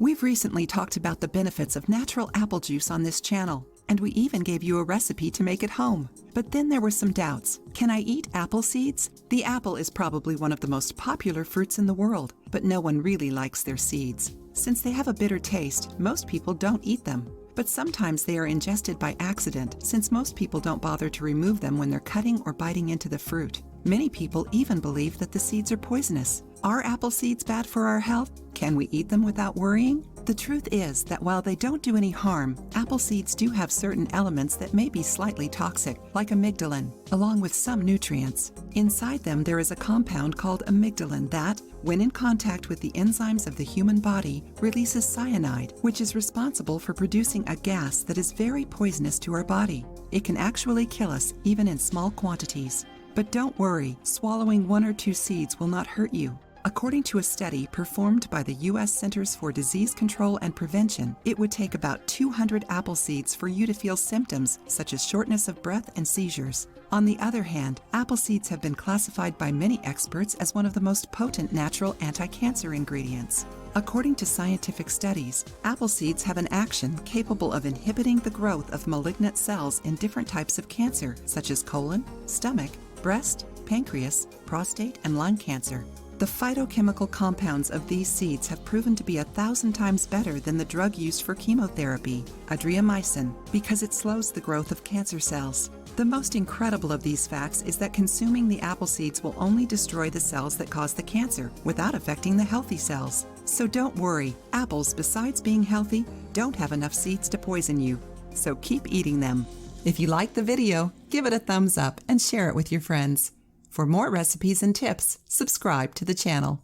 We've recently talked about the benefits of natural apple juice on this channel, and we even gave you a recipe to make at home. But then there were some doubts. Can I eat apple seeds? The apple is probably one of the most popular fruits in the world, but no one really likes their seeds. Since they have a bitter taste, most people don't eat them. But sometimes they are ingested by accident, since most people don't bother to remove them when they're cutting or biting into the fruit. Many people even believe that the seeds are poisonous. Are apple seeds bad for our health? Can we eat them without worrying? The truth is that while they don't do any harm, apple seeds do have certain elements that may be slightly toxic, like amygdalin, along with some nutrients. Inside them there is a compound called amygdalin that, when in contact with the enzymes of the human body, releases cyanide, which is responsible for producing a gas that is very poisonous to our body. It can actually kill us even in small quantities. But don't worry, swallowing 1 or 2 seeds will not hurt you. According to a study performed by the U.S. Centers for Disease Control and Prevention, it would take about 200 apple seeds for you to feel symptoms such as shortness of breath and seizures. On the other hand, apple seeds have been classified by many experts as one of the most potent natural anti-cancer ingredients. According to scientific studies, apple seeds have an action capable of inhibiting the growth of malignant cells in different types of cancer, such as colon, stomach, breast, pancreas, prostate, and lung cancer. The phytochemical compounds of these seeds have proven to be 1,000 times better than the drug used for chemotherapy, adriamycin, because it slows the growth of cancer cells. The most incredible of these facts is that consuming the apple seeds will only destroy the cells that cause the cancer without affecting the healthy cells. So don't worry, apples, besides being healthy, don't have enough seeds to poison you. So keep eating them. If you liked the video, give it a thumbs up and share it with your friends. For more recipes and tips, subscribe to the channel.